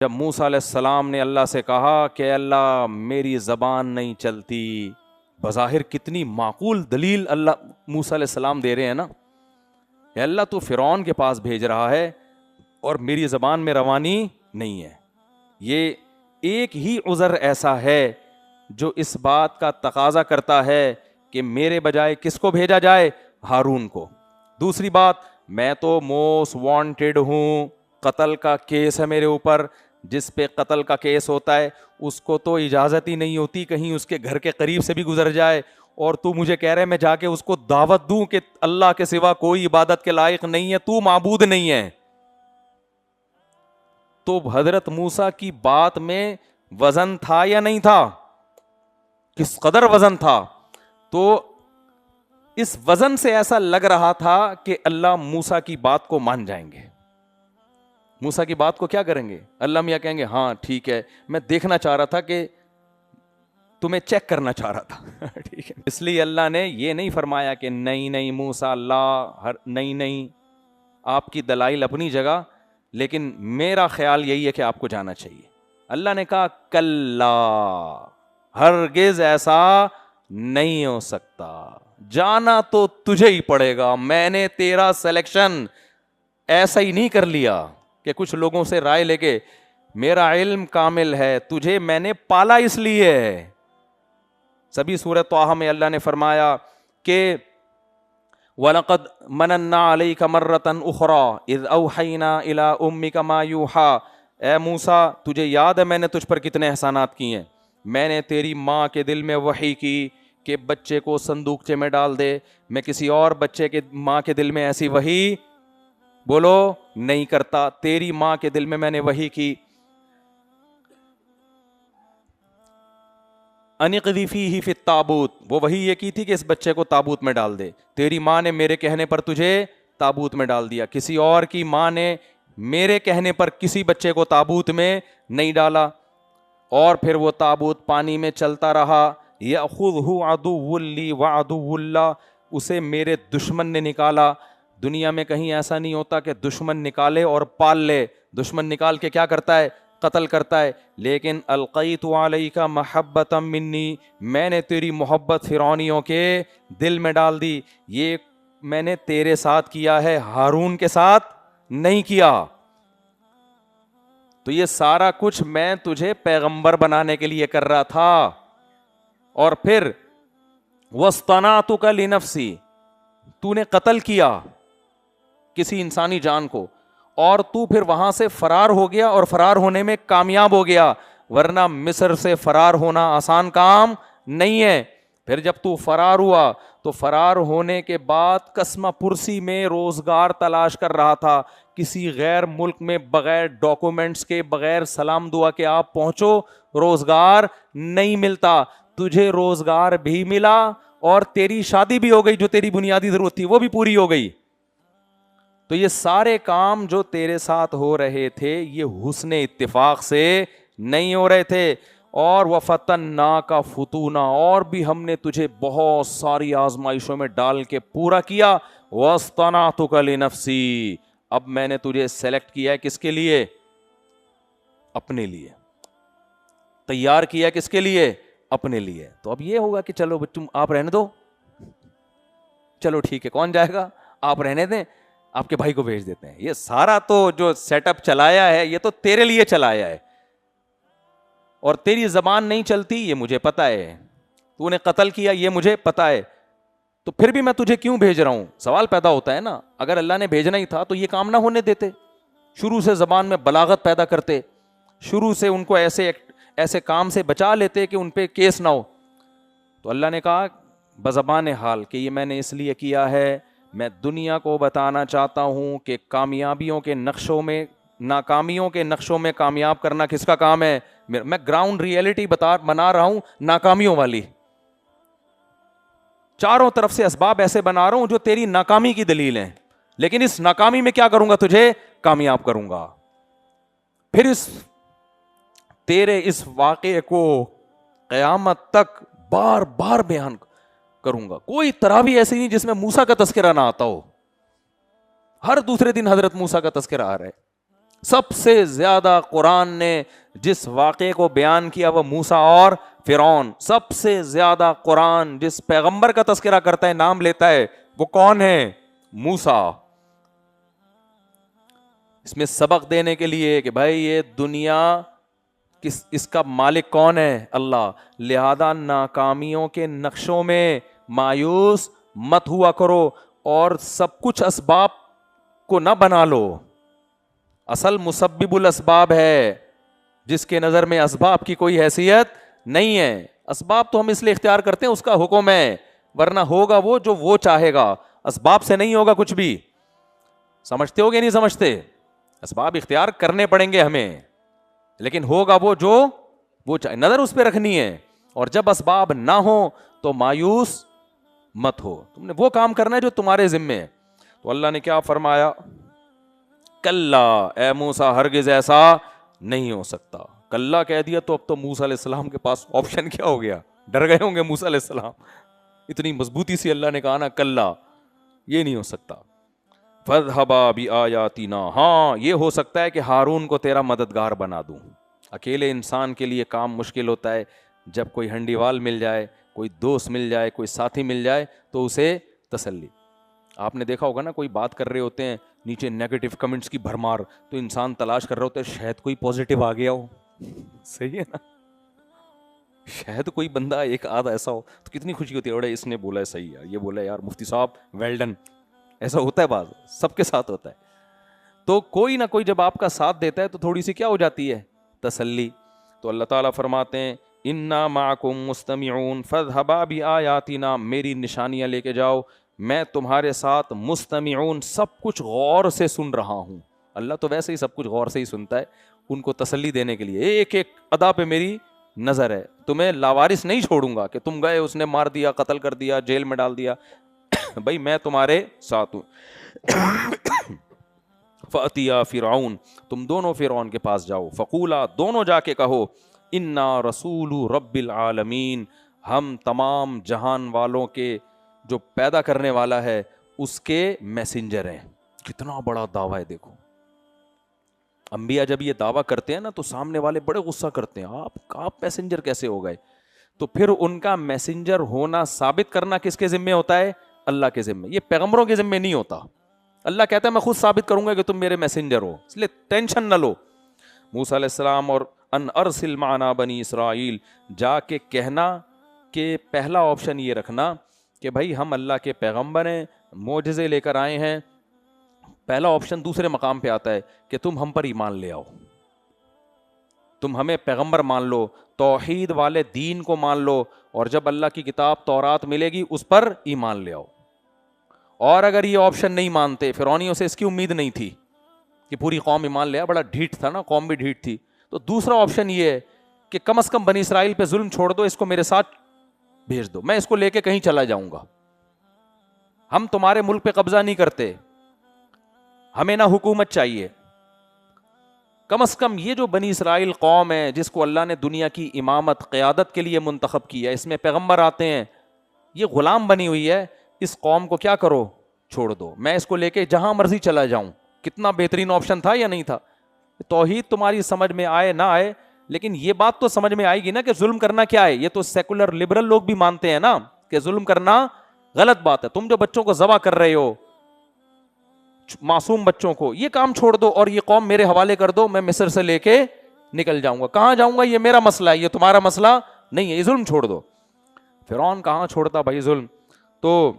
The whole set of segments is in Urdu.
جب موسیٰ علیہ السلام نے اللہ سے کہا کہ اللہ میری زبان نہیں چلتی، بظاہر کتنی معقول دلیل اللہ موسیٰ علیہ السلام دے رہے ہیں نا، کہ اللہ تو فرعون کے پاس بھیج رہا ہے اور میری زبان میں روانی نہیں ہے۔ یہ ایک ہی عذر ایسا ہے جو اس بات کا تقاضا کرتا ہے کہ میرے بجائے کس کو بھیجا جائے؟ ہارون کو۔ دوسری بات، میں تو موسٹ وانٹیڈ ہوں، قتل کا کیس ہے میرے اوپر، جس پہ قتل کا کیس ہوتا ہے اس کو تو اجازت ہی نہیں ہوتی کہیں اس کے گھر کے قریب سے بھی گزر جائے، اور تو مجھے کہہ رہے میں جا کے اس کو دعوت دوں کہ اللہ کے سوا کوئی عبادت کے لائق نہیں ہے، تو معبود نہیں ہے۔ تو حضرت موسیٰ کی بات میں وزن تھا یا نہیں تھا؟ کس قدر وزن تھا؟ تو اس وزن سے ایسا لگ رہا تھا کہ اللہ موسیٰ کی بات کو مان جائیں گے۔ موسیٰ کی بات کو کیا کریں گے؟ اللہ میاں کہیں گے ہاں ٹھیک ہے، میں دیکھنا چاہ رہا تھا کہ تمہیں چیک کرنا چاہ رہا تھا ٹھیک ہے۔ اس لیے اللہ نے یہ نہیں فرمایا کہ نہیں موسیٰ اللہ نہیں، آپ کی دلائل اپنی جگہ، لیکن میرا خیال یہی ہے کہ آپ کو جانا چاہیے۔ اللہ نے کہا کلا، ہرگز ایسا نہیں ہو سکتا، جانا تو تجھے ہی پڑے گا۔ میں نے تیرا سلیکشن ایسا ہی نہیں کر لیا کہ کچھ لوگوں سے رائے لے کے، میرا علم کامل ہے، تجھے میں نے پالا اس لیے ہے۔ سبھی سورۃ طٰہٰ میں اللہ نے فرمایا کہ وَلَقَدْ مَنَنَّا عَلَيْكَ مَرَّةً أُخْرَىٰ إِذْ أَوْحَيْنَا إِلَىٰ أُمِّكَ مَا يُوحَىٰ، اے موسیٰ تجھے یاد ہے میں نے تجھ پر کتنے احسانات کیے ہیں۔ میں نے تیری ماں کے دل میں وحی کی کہ بچے کو صندوقچے میں ڈال دے، میں کسی اور بچے کے ماں کے دل میں ایسی وحی بولو نہیں کرتا، تیری ماں کے دل میں نے وحی کی انقذی فیہ فی التابوت، وہ وحی یہ کی تھی کہ اس بچے کو تابوت میں ڈال دے، تیری ماں نے میرے کہنے پر تجھے تابوت میں ڈال دیا، کسی اور کی ماں نے میرے کہنے پر کسی بچے کو تابوت میں نہیں ڈالا۔ اور پھر وہ تابوت پانی میں چلتا رہا، یأخذہ عدو لی وعدو اللہ، اسے میرے دشمن نے نکالا۔ دنیا میں کہیں ایسا نہیں ہوتا کہ دشمن نکالے اور پال لے، دشمن نکال کے کیا کرتا ہے؟ قتل کرتا ہے۔ لیکن القیت علیک محبۃ منی، میں نے تیری محبت فرعونیوں کے دل میں ڈال دی، یہ میں نے تیرے ساتھ کیا ہے، ہارون کے ساتھ نہیں کیا۔ تو یہ سارا کچھ میں تجھے پیغمبر بنانے کے لیے کر رہا تھا۔ اور پھر وَاصْطَنَعْتُكَ لِنَفْسِي، تو نے قتل کیا کسی انسانی جان کو، اور تو پھر وہاں سے فرار ہو گیا اور فرار ہونے میں کامیاب ہو گیا، ورنہ مصر سے فرار ہونا آسان کام نہیں ہے۔ پھر جب تو فرار ہوا تو فرار ہونے کے بعد قسمہ پرسی میں روزگار تلاش کر رہا تھا، کسی غیر ملک میں بغیر ڈاکومنٹس کے، بغیر سلام دعا کے آپ پہنچو، روزگار نہیں ملتا۔ تجھے روزگار بھی ملا اور تیری شادی بھی ہو گئی، جو تیری بنیادی ضرورت تھی وہ بھی پوری ہو گئی۔ تو یہ سارے کام جو تیرے ساتھ ہو رہے تھے یہ حسن اتفاق سے نہیں ہو رہے تھے۔ اور وَفَتَنَّاكَ فُتُونًا، اور بھی ہم نے تجھے بہت ساری آزمائشوں میں ڈال کے پورا کیا۔ وَاصْطَنَعْتُكَ لِنَفْسِي، اب میں نے تجھے سلیکٹ کیا ہے کس کے لیے؟ اپنے لیے۔ تیار کیا کس کے لیے؟ اپنے لیے۔ تو اب یہ ہوگا کہ چلو تم آپ رہنے دو، چلو ٹھیک ہے، کون جائے گا؟ آپ رہنے دیں، آپ کے بھائی کو بھیج دیتے ہیں۔ یہ سارا تو جو سیٹ اپ چلایا ہے یہ تو تیرے لیے چلایا ہے، اور تیری زبان نہیں چلتی یہ مجھے پتا ہے، تو نے قتل کیا یہ مجھے پتا ہے، تو پھر بھی میں تجھے کیوں بھیج رہا ہوں؟ سوال پیدا ہوتا ہے نا۔ اگر اللہ نے بھیجنا ہی تھا تو یہ کام نہ ہونے دیتے، شروع سے زبان میں بلاغت پیدا کرتے، شروع سے ان کو ایسے کام سے بچا لیتے کہ ان پہ کیس نہ ہو۔ تو اللہ نے کہا بزبان حال کہ یہ میں نے اس لیے کیا ہے، میں دنیا کو بتانا چاہتا ہوں کہ کامیابیوں کے نقشوں میں، ناکامیوں کے نقشوں میں کامیاب کرنا کس کا کام ہے؟ میں گراؤنڈ ریئلٹی بنا رہا ہوں ناکامیوں والی، چاروں طرف سے اسباب ایسے بنا رہا ہوں جو تیری ناکامی کی دلیل ہیں، لیکن اس ناکامی میں کیا کروں گا؟ تجھے کامیاب کروں گا۔ پھر تیرے اس واقعے کو قیامت تک بار بار بیان کروں گا۔ کوئی تراویح ایسی نہیں جس میں موسیٰ کا تذکرہ نہ آتا ہو، ہر دوسرے دن حضرت موسیٰ کا تذکرہ آ رہا ہے، سب سے زیادہ قرآن نے جس واقعے کو بیان کیا وہ موسیٰ اور فرعون. سب سے زیادہ قرآن جس پیغمبر کا تذکرہ کرتا ہے, نام لیتا ہے, وہ کون ہے؟ موسیٰ. اس میں سبق دینے کے لیے کہ بھائی یہ دنیا اس کا مالک کون ہے؟ اللہ. لہذا ناکامیوں کے نقشوں میں مایوس مت ہوا کرو اور سب کچھ اسباب کو نہ بنا لو. اصل مسبب الاسباب ہے, جس کے نظر میں اسباب کی کوئی حیثیت نہیں ہے. اسباب تو ہم اس لیے اختیار کرتے ہیں, اس کا حکم ہے, ورنہ ہوگا وہ جو وہ چاہے گا. اسباب سے نہیں ہوگا کچھ بھی. سمجھتے ہو گے نہیں سمجھتے؟ اسباب اختیار کرنے پڑیں گے ہمیں, لیکن ہوگا وہ جو وہ چاہے. نظر اس پہ رکھنی ہے. اور جب اسباب نہ ہو تو مایوس مت ہو, تم نے وہ کام کرنا ہے جو تمہارے ذمے ہے. تو اللہ نے کیا فرمایا؟ کلا اے موسیٰ, ہرگز ایسا نہیں ہو سکتا. کلا کہہ دیا تو اب تو موسیٰ علیہ السلام کے پاس آپشن کیا ہو گیا؟ ڈر گئے ہوں گے موسیٰ علیہ السلام, اتنی مضبوطی سے اللہ نے کہا نا کلا, یہ نہیں ہو سکتا. فَاذْهَبَا بِآيَاتِنَا, ہاں یہ ہو سکتا ہے کہ ہارون کو تیرا مددگار بنا دوں. اکیلے انسان کے لیے کام مشکل ہوتا ہے, جب کوئی ہنڈی وال مل جائے, کوئی دوست مل جائے, کوئی ساتھی مل جائے تو اسے تسلی. آپ نے دیکھا ہوگا نا, کوئی بات کر رہے ہوتے ہیں, نیچے نیگیٹو کمنٹس کی بھرمار, تو انسان تلاش کر رہا ہوتا ہے شاید کوئی پوزیٹو آ گیا ہو. صحیح ہے نا, شاید کوئی بندہ ایک آدھ ایسا ہو تو کتنی خوشی ہوتی ہے. اور اس نے بولا ہے صحیح ہے, یہ بولا ہے یار مفتی صاحب ویل ڈن. ایسا ہوتا ہے, بعض سب کے ساتھ ہوتا ہے. تو کوئی نہ کوئی جب آپ کا ساتھ دیتا ہے تو تھوڑی سی کیا ہو جاتی ہے؟ تسلی. تو اللہ تعالیٰ فرماتے ہیں انا معکم مستمعون فاذهبا بآیاتنا, میری نشانیاں لے کے جاؤ, میں تمہارے ساتھ مستمعون, سب کچھ غور سے سن رہا ہوں. اللہ تو ویسے ہی سب کچھ غور سے ہی سنتا ہے, ان کو تسلی دینے کے لیے ایک ایک ادا پہ میری نظر ہے. تمہیں لاوارث نہیں چھوڑوں گا کہ تم گئے, اس نے مار دیا, قتل کر دیا, جیل میں ڈال دیا. بھائی میں تمہارے ساتھ ہوں. فَأْتِيَا فِرْعَوْنَ, تم دونوں فرعون کے پاس جاؤ. فَقُولَا, دونوں جا کے کہو, اِنَّا رَسُولُ رَبِّ الْعَالَمِينَ, ہم تمام جہان والوں کے جو پیدا کرنے والا ہے اس کے میسنجر ہیں. کتنا بڑا دعویٰ ہے دیکھو. انبیاء جب یہ دعویٰ کرتے ہیں نا تو سامنے والے بڑے غصہ کرتے ہیں, آپ میسنجر کیسے ہو گئے؟ تو پھر ان کا میسنجر ہونا ثابت کرنا کس کے ذمے ہوتا ہے؟ اللہ کے ذمے. یہ پیغمبروں کے ذمے نہیں ہوتا. اللہ کہتا ہے میں خود ثابت کروں گا کہ تم میرے میسنجر ہو, اس لیے ٹینشن نہ لو. موسیٰ علیہ السلام اور ان ارسل معنا بنی اسرائیل, جا کے کہنا کہ پہلا آپشن یہ رکھنا کہ بھائی ہم اللہ کے پیغمبر ہیں, معجزے لے کر آئے ہیں. پہلا آپشن دوسرے مقام پہ آتا ہے کہ تم ہم پر ایمان لے آؤ, تم ہمیں پیغمبر مان لو, توحید والے دین کو مان لو, اور جب اللہ کی کتاب تورات ملے گی اس پر ایمان لے آؤ. اور اگر یہ آپشن نہیں مانتے, فرعونیوں سے اس کی امید نہیں تھی کہ پوری قوم ایمان لے آ, بڑا ڈھیٹ تھا نا, قوم بھی ڈھیٹ تھی, تو دوسرا آپشن یہ ہے کہ کم از کم بنی اسرائیل پہ ظلم چھوڑ دو, اس کو میرے ساتھ بھیج دو, میں اس کو لے کے کہیں چلا جاؤں گا. ہم تمہارے ملک پہ قبضہ نہیں کرتے, ہمیں نہ حکومت چاہیے. کم از کم یہ جو بنی اسرائیل قوم ہے جس کو اللہ نے دنیا کی امامت قیادت کے لیے منتخب کیا, اس میں پیغمبر آتے ہیں, یہ غلام بنی ہوئی ہے, اس قوم کو کیا کرو, چھوڑ دو, میں اس کو لے کے جہاں مرضی چلا جاؤں. کتنا بہترین آپشن تھا یا نہیں تھا؟ توحید تمہاری سمجھ میں آئے نہ آئے, لیکن یہ بات تو سمجھ میں آئے گی نا کہ ظلم کرنا کیا ہے. یہ تو سیکولر لبرل لوگ بھی مانتے ہیں نا کہ ظلم کرنا غلط بات ہے. تم جو بچوں کو ذبح کر رہے ہو, معصوم بچوں کو, یہ کام چھوڑ دو اور یہ قوم میرے حوالے کر دو, میں مصر سے لے کے نکل جاؤں گا. کہاں جاؤں گا؟ یہ میرا مسئلہ ہے, یہ تمہارا مسئلہ نہیں ہے, یہ ظلم چھوڑ دو. فرعون کہاں چھوڑتا بھائی ظلم. تو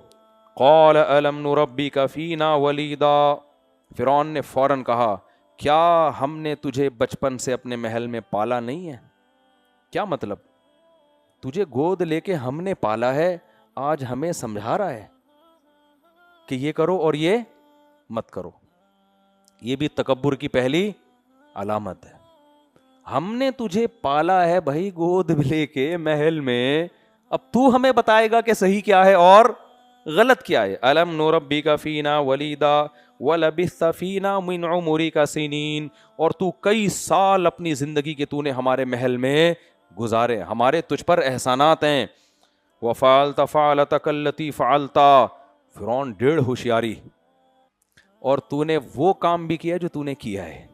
قال الم نربک فینا ولیدا, فرعون نے فوراً کہا کیا ہم نے تجھے بچپن سے اپنے محل میں پالا نہیں ہے؟ کیا مطلب؟ تجھے گود لے کے ہم نے پالا ہے, آج ہمیں سمجھا رہا ہے کہ یہ کرو اور یہ مت کرو. یہ بھی تکبر کی پہلی علامت ہے. ہم نے تجھے پالا ہے بھائی گود لے کے محل میں, اب تو ہمیں بتائے گا کہ صحیح کیا ہے اور غلط کیا ہے. الم نربک فینا ولیدا ولبثت فینا من عمرک سنین, اور تو کئی سال اپنی زندگی کے تو نے ہمارے محل میں گزارے, ہمارے تجھ پر احسانات ہیں. وفعلت فعلتک التی فعلت, فرعون ڈیڑھ ہوشیاری, اور تو نے وہ کام بھی کیا جو تو نے کیا ہے.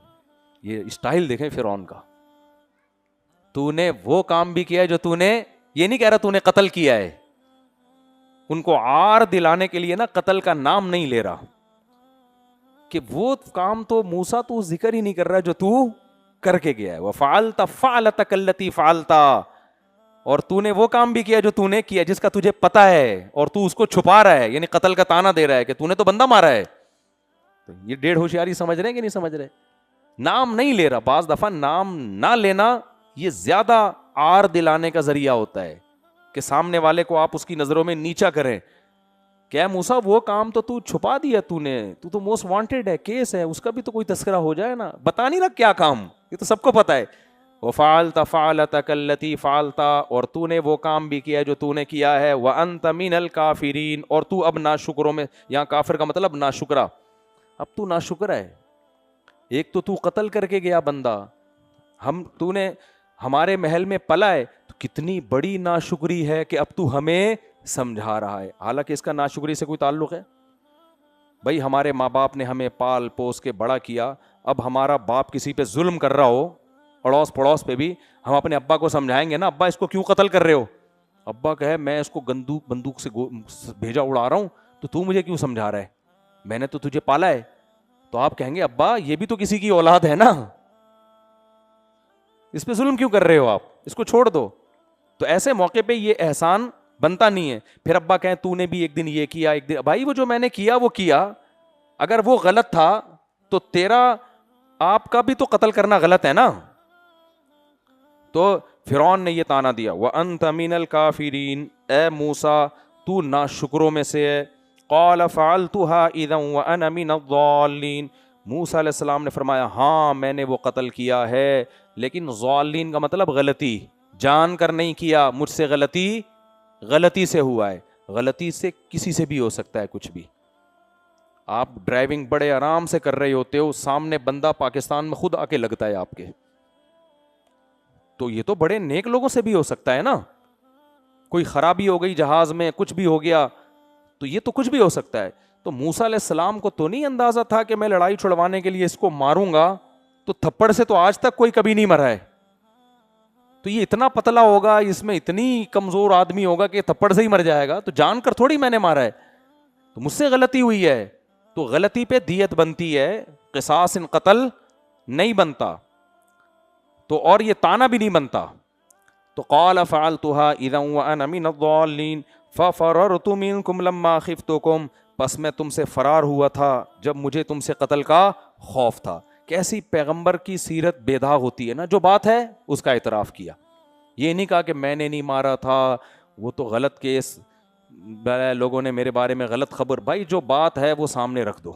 یہ اسٹائل دیکھیں فرعون کا. تو نے وہ کام بھی کیا ہے جو تو نے, یہ نہیں کہہ رہا تو نے قتل کیا ہے, ان کو عار دلانے کے لیے نا قتل کا نام نہیں لے رہا, کہ وہ کام تو موسیٰ تو ذکر ہی نہیں کر رہا جو تو کر کے گیا ہے. وَفَعَلْتَ فَعْلَتَكَ الَّتِي فَعَلْتَ, اور تو نے وہ کام بھی کیا جو تو نے کیا جس کا تجھے پتا ہے اور تو اس کو چھپا رہا ہے, یعنی قتل کا تانا دے رہا ہے کہ تو نے تو بندہ مارا ہے. تو یہ ڈیڑھ ہوشیاری سمجھ رہے ہیں کہ نہیں سمجھ رہے؟ نام نہیں لے رہا. بعض دفعہ نام نہ لینا یہ زیادہ عار دلانے کا ذریعہ ہوتا ہے کہ سامنے والے کو آپ اس کی نظروں میں نیچا کریں. کیا موسیٰ وہ کام تو چھپا دیا تو نے, تو موسٹ وانٹیڈ ہے, کیس ہے, اس کا بھی تو کوئی تذکرہ ہو جائے نا, بتا نہیں رہا کیا کام, یہ تو سب کو پتا ہے. وَفَعَلْتَ فَعْلَتَكَ الَّتِي فَعَلْتَ, اور تو نے وہ کام بھی کیا جو تو نے کیا ہے. وَأَنْتَ مِنَ الْكَافِرِينَ, اور تو اب ناشکروں میں, یہاں کافر کا مطلب ناشکرا, اب تو ناشکر ہے. ایک تو قتل کر کے گیا بندہ, تو نے ہمارے محل میں پلا ہے, تو کتنی بڑی ناشکری ہے کہ اب تو ہمیں سمجھا رہا ہے. حالانکہ اس کا ناشکری سے کوئی تعلق ہے؟ بھائی ہمارے ماں باپ نے ہمیں پال پوس کے بڑا کیا, اب ہمارا باپ کسی پہ ظلم کر رہا ہو, اڑوس پڑوس پہ بھی, ہم اپنے ابا کو سمجھائیں گے نا, ابا اس کو کیوں قتل کر رہے ہو؟ ابا کہے میں اس کو بندوق سے بھیجا اڑا رہا ہوں, تو مجھے کیوں سمجھا رہا ہے, میں نے تو تجھے پالا ہے. تو آپ کہیں گے ابا یہ بھی تو کسی کی اولاد ہے نا, اس پہ ظلم کیوں کر رہے ہو آپ, اس کو چھوڑ دو. تو ایسے موقع پہ یہ احسان بنتا نہیں ہے. پھر ابا کہیں تو نے بھی ایک دن یہ کیا, ایک دن, بھائی وہ جو میں نے کیا وہ کیا, اگر وہ غلط تھا تو تیرا آپ کا بھی تو قتل کرنا غلط ہے نا. تو فرعون نے یہ تانا دیا, وَأَنْتَ مِنَ الْكَافِرِينَ, اے موسیٰ تو ناشکروں میں سے ہے. قَالَ فَعَلْتُهَا إِذًا وَأَنَا مِنَ الضَّالِّينَ, موسیٰ علیہ السلام نے فرمایا ہاں میں نے وہ قتل کیا ہے, لیکن ضالین کا مطلب غلطی, جان کر نہیں کیا, مجھ سے غلطی سے ہوا ہے. غلطی سے کسی سے بھی ہو سکتا ہے کچھ بھی. آپ ڈرائیونگ بڑے آرام سے کر رہے ہوتے ہو, سامنے بندہ پاکستان میں خود آ کے لگتا ہے آپ کے, تو یہ تو بڑے نیک لوگوں سے بھی ہو سکتا ہے نا. کوئی خرابی ہو گئی جہاز میں, کچھ بھی ہو گیا, تو یہ تو کچھ بھی ہو سکتا ہے. تو موسیٰ علیہ السلام کو تو نہیں اندازہ تھا کہ میں لڑائی چھڑوانے کے لیے اس کو ماروں گا, تو تھپڑ سے تو آج تک کوئی کبھی نہیں مرا ہے. تو یہ اتنا پتلا ہوگا, اس میں اتنی کمزور آدمی ہوگا کہ تھپڑ سے ہی مر جائے گا, تو جان کر تھوڑی میں نے مارا ہے, تو مجھ سے غلطی ہوئی ہے. تو غلطی پہ دیت بنتی ہے, قصاص ان قتل نہیں بنتا, تو اور یہ تانا بھی نہیں بنتا. تو قال فعلتها اذا وانا من الضالين ففررت منكم لما خفتكم, پس میں تم سے فرار ہوا تھا جب مجھے تم سے قتل کا خوف تھا. کیسی پیغمبر کی سیرت بے داغ ہوتی ہے نا, جو بات ہے اس کا اعتراف کیا. یہ نہیں کہا کہ میں نے نہیں مارا تھا, وہ تو غلط کیس, لوگوں نے میرے بارے میں غلط خبر. بھائی جو بات ہے وہ سامنے رکھ دو,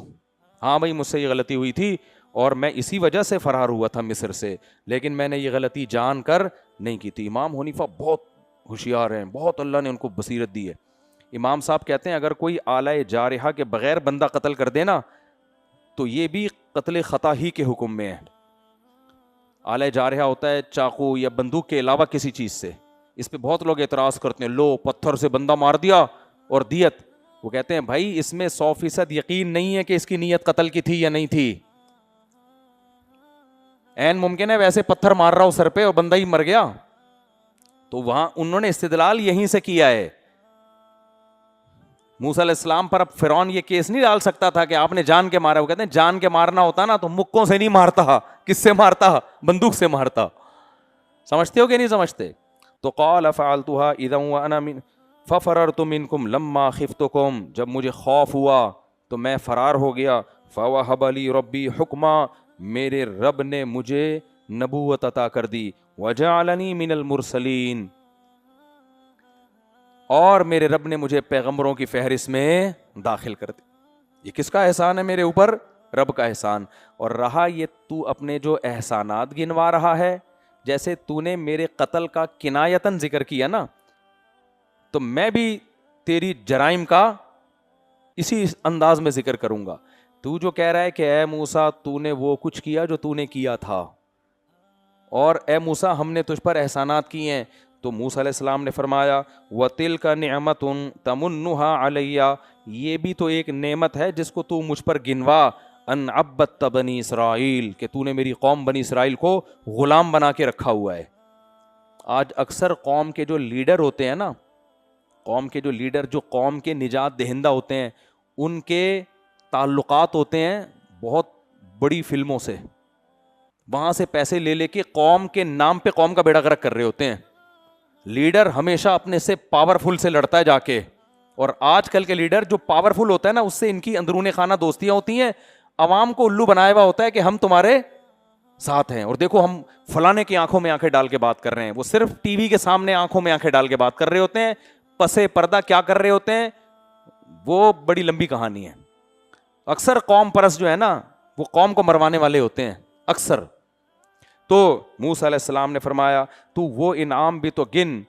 ہاں بھائی مجھ سے یہ غلطی ہوئی تھی اور میں اسی وجہ سے فرار ہوا تھا مصر سے, لیکن میں نے یہ غلطی جان کر نہیں کی تھی. امام حنیفہ بہت ہوشیار ہیں, بہت اللہ نے ان کو بصیرت دی ہے. امام صاحب کہتے ہیں اگر کوئی آلہ جارحہ کے بغیر بندہ قتل کر دینا تو یہ بھی قتل خطا ہی کے حکم میں ہے. آلہ جارحہ ہوتا ہے چاقو یا بندوق کے علاوہ کسی چیز سے. اس پہ بہت لوگ اعتراض کرتے ہیں, لو پتھر سے بندہ مار دیا اور دیت. وہ کہتے ہیں بھائی اس میں 100% یقین نہیں ہے کہ اس کی نیت قتل کی تھی یا نہیں تھی. این ممکن ہے ویسے پتھر مار رہا ہو سر پہ اور بندہ ہی مر گیا. تو وہاں انہوں نے استدلال یہیں سے کیا ہے. موسیٰ علیہ السلام پر اب فرعون یہ کیس نہیں ڈال سکتا تھا کہ آپ نے جان کے مارا. وہ کہتے ہیں جان کے مارنا ہوتا نا تو مکوں سے نہیں مارتا, کس سے مارتا؟ بندوق سے مارتا. سمجھتے ہو کہ نہیں سمجھتے؟ تو قال فعلتها اذا وانا من ففررت منكم لما خفتكم, جب مجھے خوف ہوا تو میں فرار ہو گیا. فوهب لي ربي حکما, میرے رب نے مجھے نبوت عطا کر دی. وجعلني من المرسلين, اور میرے رب نے مجھے پیغمبروں کی فہرست میں داخل کر دی. یہ کس کا احسان ہے میرے اوپر؟ رب کا احسان. اور رہا یہ تو اپنے جو احسانات گنوا رہا ہے, جیسے تو نے میرے قتل کا کنایتاً ذکر کیا نا, تو میں بھی تیری جرائم کا اسی انداز میں ذکر کروں گا. تو جو کہہ رہا ہے کہ اے موسیٰ تو نے وہ کچھ کیا جو تو نے کیا تھا, اور اے موسیٰ ہم نے تجھ پر احسانات کیے ہیں, تو موسیٰ علیہ السلام نے فرمایا وَتِلْكَ نِعْمَةٌ تَمُنُّهَا عَلَيَّ, یہ بھی تو ایک نعمت ہے جس کو تو مجھ پر گنوا. ان عبدت بنی اسرائیل, کہ تو نے میری قوم بنی اسرائیل کو غلام بنا کے رکھا ہوا ہے. آج اکثر قوم کے جو لیڈر ہوتے ہیں نا, قوم کے جو لیڈر جو قوم کے نجات دہندہ ہوتے ہیں, ان کے تعلقات ہوتے ہیں بہت بڑی فلموں سے, وہاں سے پیسے لے لے کے قوم کے نام پہ قوم کا بیڑا غرق کر رہے ہوتے ہیں. لیڈر ہمیشہ اپنے سے پاورفل سے لڑتا ہے جا کے, اور آج کل کے لیڈر جو پاورفل ہوتا ہے نا, اس سے ان کی اندرون خانہ دوستیاں ہوتی ہیں, عوام کو الو بنایا ہوا ہوتا ہے کہ ہم تمہارے ساتھ ہیں, اور دیکھو ہم فلانے کی آنکھوں میں آنکھیں ڈال کے بات کر رہے ہیں. وہ صرف ٹی وی کے سامنے آنکھوں میں آنکھیں ڈال کے بات کر رہے ہوتے ہیں, پسے پردہ کیا کر رہے ہوتے ہیں وہ بڑی لمبی کہانی ہے. اکثر قوم پرست جو ہے نا, وہ قوم کو مروانے والے ہوتے ہیں اکثر. تو موسیٰ علیہ السلام نے فرمایا تو وہ انعام بھی تو گن.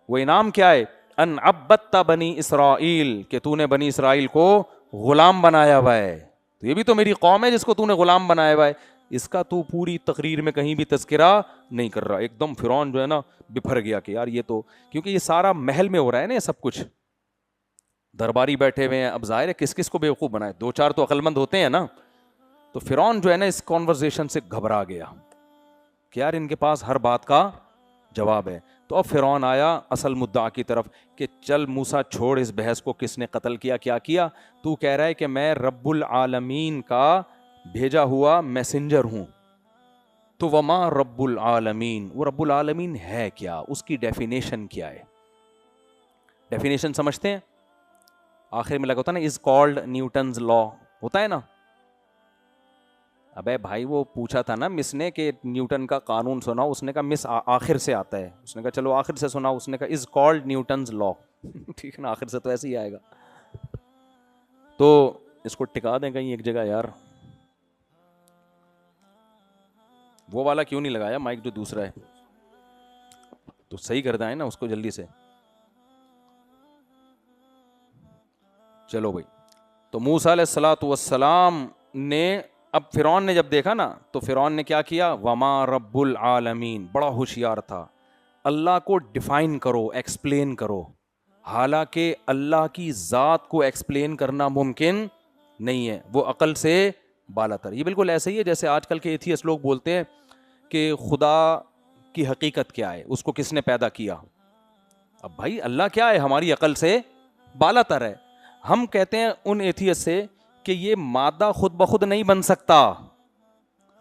وہ انعام کیا ہے؟ ان عبدت بنی اسرائیل, کہ تو نے بنی اسرائیل کو غلام بنایا ہوا ہے. تو یہ بھی تو میری قوم ہے جس کو تو نے غلام بنایا ہوا ہے. اس کا تو پوری تقریر میں کہیں بھی تذکرہ نہیں کر رہا. ایک دم فرعون جو ہے نا بپھر گیا کہ یار یہ تو, کیونکہ یہ سارا محل میں ہو رہا ہے نا, یہ سب کچھ درباری بیٹھے ہوئے ہیں. اب ظاہر ہے کس کس کو بیوقوف بنائے, دو چار تو عقل مند ہوتے ہیں نا. تو فرعون جو ہے نا اس کانورزیشن سے گھبرا گیا کہ یار ان کے پاس ہر بات کا جواب ہے. تو اب فرعون آیا اصل مدعا کی طرف کہ چل موسیٰ چھوڑ اس بحث کو, کس نے قتل کیا, کیا کیا. تو کہہ رہا ہے کہ میں رب العالمین کا بھیجا ہوا میسنجر ہوں. تو وما رب العالمین, وہ رب العالمین ہے کیا, اس کی ڈیفینیشن کیا ہے؟ ڈیفینیشن سمجھتے ہیں؟ آخر میں لگا ہوتا ہے نا از کالڈ نیوٹنز لا, ہوتا ہے نا. ابے بھائی وہ پوچھا تھا نا مس نے کہ نیوٹن کا قانون سنا, اس نے کہا مس آخر سے آتا ہے. اس نے کہا چلو آخر سے سنا, اس نے کہا از کالڈ نیوٹنز لا. ٹھیک ہے نا, آخر سے تو ایسے ہی آئے گا. تو اس کو ٹکا دیں کہیں ایک جگہ یار. وہ والا کیوں نہیں لگایا مائک جو دوسرا ہے, تو صحیح کر دیں نا اس کو جلدی سے. چلو بھائی, تو موسیٰ علیہ الصلوۃ والسلام نے, اب فرعون نے جب دیکھا نا تو فرعون نے کیا کیا, وما رب العالمین, بڑا ہوشیار تھا. اللہ کو ڈیفائن کرو, ایکسپلین کرو, حالانکہ اللہ کی ذات کو ایکسپلین کرنا ممکن نہیں ہے, وہ عقل سے بالا تر. یہ بالکل ایسے ہی ہے جیسے آج کل کے ایتھیسٹ لوگ بولتے ہیں کہ خدا کی حقیقت کیا ہے, اس کو کس نے پیدا کیا. اب بھائی اللہ کیا ہے, ہماری عقل سے بالا تر ہے. ہم کہتے ہیں ان ایتھیسٹ سے کہ یہ مادہ خود بخود نہیں بن سکتا.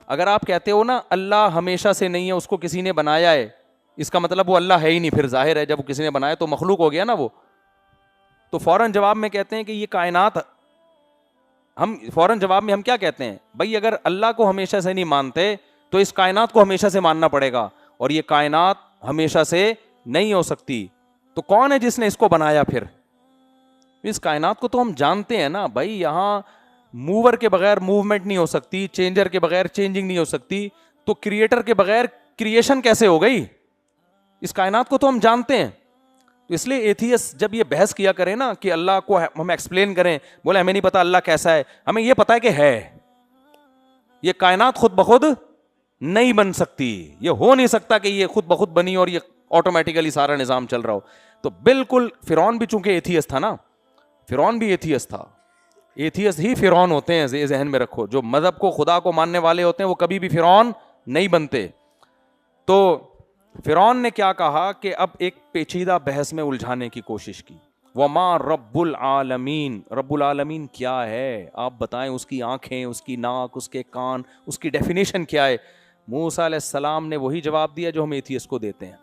اگر آپ کہتے ہو نا اللہ ہمیشہ سے نہیں ہے, اس کو کسی نے بنایا ہے, اس کا مطلب وہ اللہ ہے ہی نہیں. پھر ظاہر ہے جب وہ کسی نے بنایا تو مخلوق ہو گیا نا وہ. تو فوراً جواب میں کہتے ہیں کہ یہ کائنات, ہم فوراً جواب میں ہم کیا کہتے ہیں, بھائی اگر اللہ کو ہمیشہ سے نہیں مانتے تو اس کائنات کو ہمیشہ سے ماننا پڑے گا, اور یہ کائنات ہمیشہ سے نہیں ہو سکتی. تو کون ہے جس نے اس کو بنایا؟ پھر اس کائنات کو تو ہم جانتے ہیں نا بھائی, یہاں موور کے بغیر موومنٹ نہیں ہو سکتی, چینجر کے بغیر چینجنگ نہیں ہو سکتی, تو کریٹر کے بغیر کریشن کیسے ہو گئی؟ اس کائنات کو تو ہم جانتے ہیں. تو اس لیے ایتھیسٹ جب یہ بحث کیا کریں نا کہ اللہ کو ہم ایکسپلین کریں, بولے ہمیں نہیں پتا اللہ کیسا ہے, ہمیں یہ پتا ہے کہ ہے. یہ کائنات خود بخود نہیں بن سکتی, یہ ہو نہیں سکتا کہ یہ خود بخود بنی اور یہ آٹومیٹیکلی سارا نظام چل رہا ہو. تو بالکل فرعون بھی چونکہ ایتھیسٹ تھا نا, فرعون بھی ایتھیسٹ تھا. ایتھیسٹ ہی فرعون ہوتے ہیں, ذہن میں رکھو. جو مذہب کو, خدا کو ماننے والے ہوتے ہیں وہ کبھی بھی فرعون نہیں بنتے. تو فرعون نے کیا کہا کہ اب ایک پیچیدہ بحث میں الجھانے کی کوشش کی. وما رب العالمین, رب العالمین کیا ہے آپ بتائیں, اس کی آنکھیں, اس کی ناک, اس کے کان, اس کی ڈیفینیشن کیا ہے. موسیٰ علیہ السلام نے وہی جواب دیا جو ہم ایتھیسٹ کو دیتے ہیں,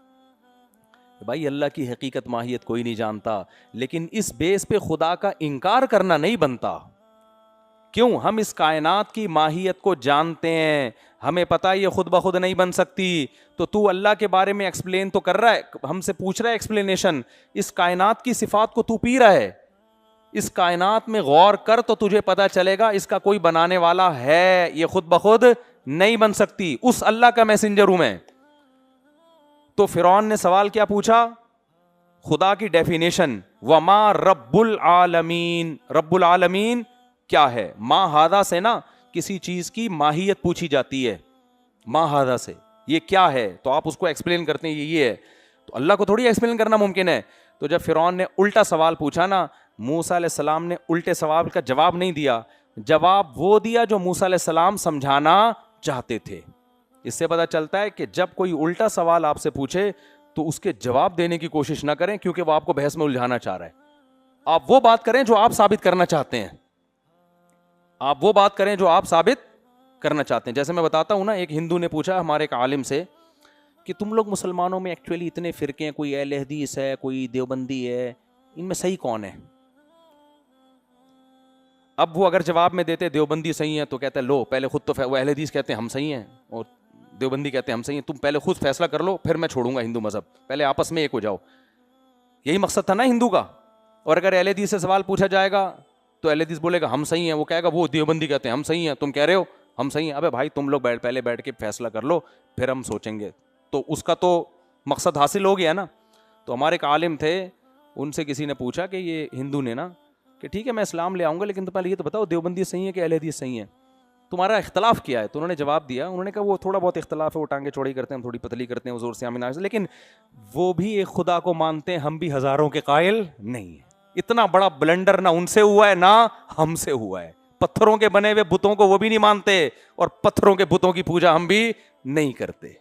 بھائی اللہ کی حقیقت ماہیت کوئی نہیں جانتا, لیکن اس بیس پہ خدا کا انکار کرنا نہیں بنتا. کیوں؟ ہم اس کائنات کی ماہیت کو جانتے ہیں, ہمیں پتا یہ خود بخود نہیں بن سکتی. تو اللہ کے بارے میں ایکسپلین تو کر رہا ہے, ہم سے پوچھ رہا ہے ایکسپلینیشن. اس کائنات کی صفات کو تو پی رہا ہے, اس کائنات میں غور کر تو تجھے پتا چلے گا اس کا کوئی بنانے والا ہے, یہ خود بخود نہیں بن سکتی. اس اللہ کا میسنجر ہوں میں. تو فرعون نے سوال کیا پوچھا؟ خدا کی ڈیفینیشن. وما رب العالمین, رب العالمین کیا ہے. ما ہادہ سے نا کسی چیز کی ماہیت پوچھی جاتی ہے, ما ہادہ سے یہ کیا ہے, تو آپ اس کو ایکسپلین کرتے ہیں یہ ہے. تو اللہ کو تھوڑی ایکسپلین کرنا ممکن ہے. تو جب فرعون نے الٹا سوال پوچھا نا, موسیٰ علیہ السلام نے الٹے سوال کا جواب نہیں دیا, جواب وہ دیا جو موسیٰ علیہ السلام سمجھانا چاہتے تھے. اس سے پتہ چلتا ہے کہ جب کوئی الٹا سوال آپ سے پوچھے تو اس کے جواب دینے کی کوشش نہ کریں, کیونکہ وہ آپ کو بحث میں الجھانا چاہ رہا ہے. آپ وہ بات کریں جو آپ ثابت کرنا چاہتے ہیں, آپ وہ بات کریں جو آپ ثابت کرنا چاہتے ہیں. جیسے میں بتاتا ہوں نا, ایک ہندو نے پوچھا ہمارے ایک عالم سے کہ تم لوگ مسلمانوں میں ایکچولی اتنے فرقے ہیں, کوئی اہل حدیث ہے, کوئی دیوبندی ہے, ان میں صحیح کون ہے؟ اب وہ اگر جواب میں دیتے دیوبندی صحیح ہے تو کہتے ہیں لو پہلے خود تو, وہ اہل حدیث کہتے ہیں ہم صحیح ہیں اور دیوبندی کہتے ہیں ہم صحیح ہیں, تم پہلے خود فیصلہ کر لو پھر میں چھوڑوں گا ہندو مذہب, پہلے آپس میں ایک ہو جاؤ. یہی مقصد تھا نا ہندو کا. اور اگر اہل حدیث سے سوال پوچھا جائے گا تو اہل حدیث بولے گا ہم صحیح ہیں, وہ کہے گا وہ دیوبندی کہتے ہیں ہم صحیح ہیں, تم کہہ رہے ہو ہم صحیح ہیں. ابے بھائی تم لوگ پہلے بیٹھ کے فیصلہ کر لو پھر ہم سوچیں گے. تو اس کا تو مقصد حاصل ہو گیا نا. تو ہمارے ایک عالم تھے, ان سے کسی نے پوچھا کہ یہ ہندو نے نا کہ ٹھیک ہے میں اسلام لے آؤں گا لیکن تو پہلے یہ تو بتاؤ دیوبندی صحیح ہے کہ اہل حدیث صحیح ہے, تمہارا اختلاف کیا ہے؟ تو انہوں نے جواب دیا, انہوں نے کہا وہ تھوڑا بہت اختلاف ہے, وہ ٹانگیں چوڑی کرتے ہیں, تھوڑی پتلی کرتے ہیں, وہ زور سے آمین آمین, لیکن وہ بھی ایک خدا کو مانتے ہیں, ہم بھی ہزاروں کے قائل نہیں ہیں. اتنا بڑا بلنڈر نہ ان سے ہوا ہے نہ ہم سے ہوا ہے. پتھروں کے بنے ہوئے بتوں کو وہ بھی نہیں مانتے اور پتھروں کے بتوں کی پوجا ہم بھی نہیں کرتے.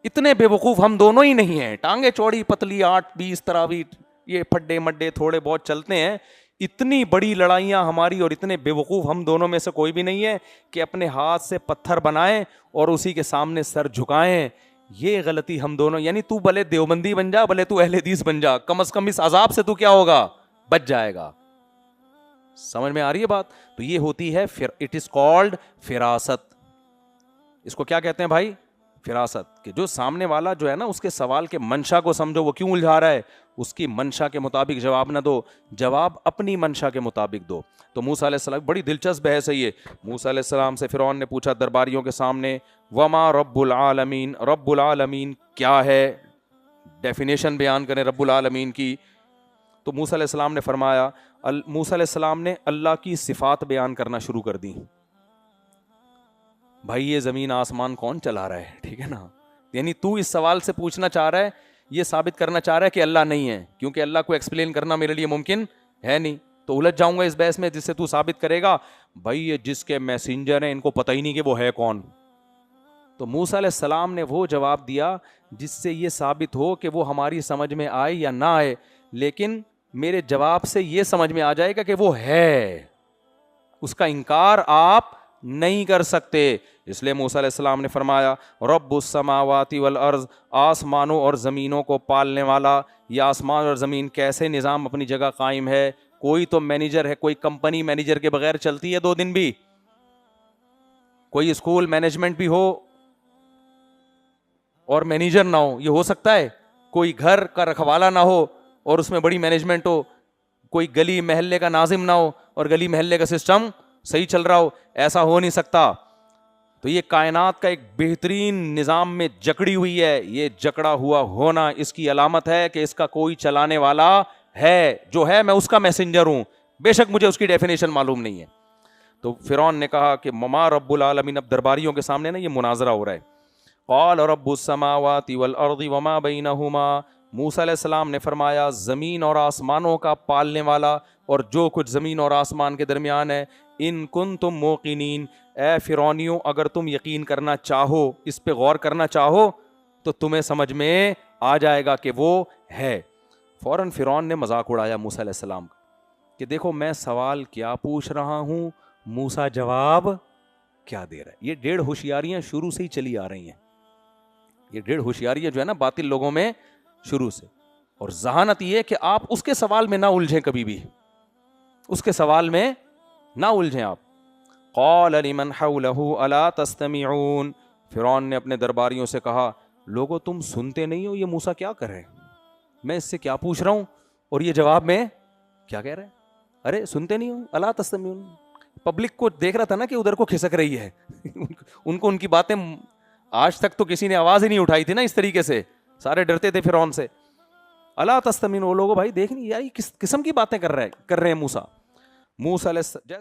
اتنے بے وقوف ہم دونوں ہی نہیں ہیں. ٹانگیں چوڑی پتلی 8-20 تراویح یہ پھڈے مڈے تھوڑے بہت چلتے ہیں. اتنی بڑی لڑائیاں ہماری اور اتنے بے وقوف ہم دونوں میں سے کوئی بھی نہیں ہے کہ اپنے ہاتھ سے پتھر بنائیں اور اسی کے سامنے سر جھکائیں. یہ غلطی ہم دونوں, یعنی تو بھلے دیوبندی بن جا, بھلے تو اہل حدیث بن جا, کم از کم اس عذاب سے تو کیا ہوگا, بچ جائے گا. سمجھ میں آ رہی ہے بات؟ تو یہ ہوتی ہے اٹ از کالڈ فراست. اس کو کیا کہتے ہیں بھائی؟ فراست. کہ جو سامنے والا جو ہے نا اس کے سوال کے منشا کو سمجھو, وہ کیوں الجھا رہا ہے, اس کی منشا کے مطابق جواب نہ دو, جواب اپنی منشا کے مطابق دو. تو موسیٰ علیہ السلام, بڑی دلچسپ بحث ہے یہ. موسیٰ علیہ السلام سے فرعون نے پوچھا درباریوں کے سامنے وما رب العالمین, رب العالمین کیا ہے, ڈیفینیشن بیان کریں رب العالمین کی. تو موسیٰ علیہ السلام نے فرمایا, موسیٰ علیہ السلام نے اللہ کی صفات بیان کرنا شروع کر دی. بھائی یہ زمین آسمان کون چلا رہا ہے, ٹھیک ہے نا, یعنی تو اس سوال سے پوچھنا چاہ رہا ہے, یہ ثابت کرنا چاہ رہا ہے کہ اللہ نہیں ہے, کیونکہ اللہ کو ایکسپلین کرنا میرے لیے ممکن ہے نہیں, تو الجھ جاؤں گا اس بحث میں جس سے تو ثابت کرے گا بھائی یہ جس کے میسنجر ہیں ان کو پتہ ہی نہیں کہ وہ ہے کون. تو موسیٰ علیہ السلام نے وہ جواب دیا جس سے یہ ثابت ہو کہ وہ ہماری سمجھ میں آئے یا نہ آئے, لیکن میرے جواب سے یہ سمجھ میں آ جائے گا کہ وہ ہے, اس کا انکار آپ نہیں کر سکتے. اس لیے موسیٰ علیہ السلام نے فرمایا رب السماوات والارض, آسمانوں اور زمینوں کو پالنے والا. یہ آسمان اور زمین کیسے نظام اپنی جگہ قائم ہے, کوئی تو مینیجر ہے, کوئی کمپنی مینیجر کے بغیر چلتی ہے 2 دن بھی, کوئی اسکول مینجمنٹ بھی ہو اور مینیجر نہ ہو, یہ ہو سکتا ہے؟ کوئی گھر کا رکھوالا نہ ہو اور اس میں بڑی مینجمنٹ ہو, کوئی گلی محلے کا ناظم نہ ہو اور گلی محلے کا سسٹم صحیح چل رہا ہو, ایسا ہو نہیں سکتا. تو یہ کائنات کا ایک بہترین نظام میں جکڑی ہوئی ہے. یہ جکڑا ہوا ہونا اس کی علامت ہے کہ اس کا کوئی چلانے والا ہے, جو ہے میں اس کا میسنجر ہوں, بے شک مجھے اس کی ڈیفینیشن معلوم نہیں ہے. تو فرعون نے کہا کہ مما رب العالمین, اب درباریوں کے سامنے نا یہ مناظرہ ہو رہا ہے. قال رب السماوات والارض وما بینہما, موسیٰ علیہ السلام نے فرمایا زمین اور آسمانوں کا پالنے والا اور جو کچھ زمین اور آسمان کے درمیان ہے. ان کنتم موقنین, اے فرعونیوں اگر تم یقین کرنا چاہو, اس پہ غور کرنا چاہو تو تمہیں سمجھ میں آ جائے گا کہ وہ ہے. فوراً فرعون نے مذاق اڑایا موسیٰ علیہ السلام کا کہ دیکھو میں سوال کیا پوچھ رہا ہوں, موسیٰ جواب کیا دے رہا ہے. یہ 1.5 ہوشیاریاں شروع سے ہی چلی آ رہی ہیں. یہ 1.5 ہوشیاریاں جو ہے نا باطل لوگوں میں شروع سے, اور ذہانت یہ کہ آپ اس کے سوال میں نہ الجھیں, کبھی بھی اس کے سوال میں نہ الجھیں آپ. قال لمن حوله الا تستمعون, فرعون نے اپنے درباریوں سے کہا لوگو تم سنتے نہیں ہو یہ موسیٰ کیا کر رہے ہیں, میں اس سے کیا پوچھ رہا ہوں اور یہ جواب میں کیا کہہ رہے ہیں. ارے سنتے نہیں ہو, الا تستمعون. پبلک کو دیکھ رہا تھا نا کہ ادھر کو کھسک رہی ہے ان کو ان کی باتیں, آج تک تو کسی نے آواز ہی نہیں اٹھائی تھی نا اس طریقے سے, سارے ڈرتے تھے فرعون سے. الا تستمعون, وہ لوگو بھائی دیکھ نہیں یار کس قسم کی باتیں کر رہے ہیں موسیٰ. موسیٰ علیہ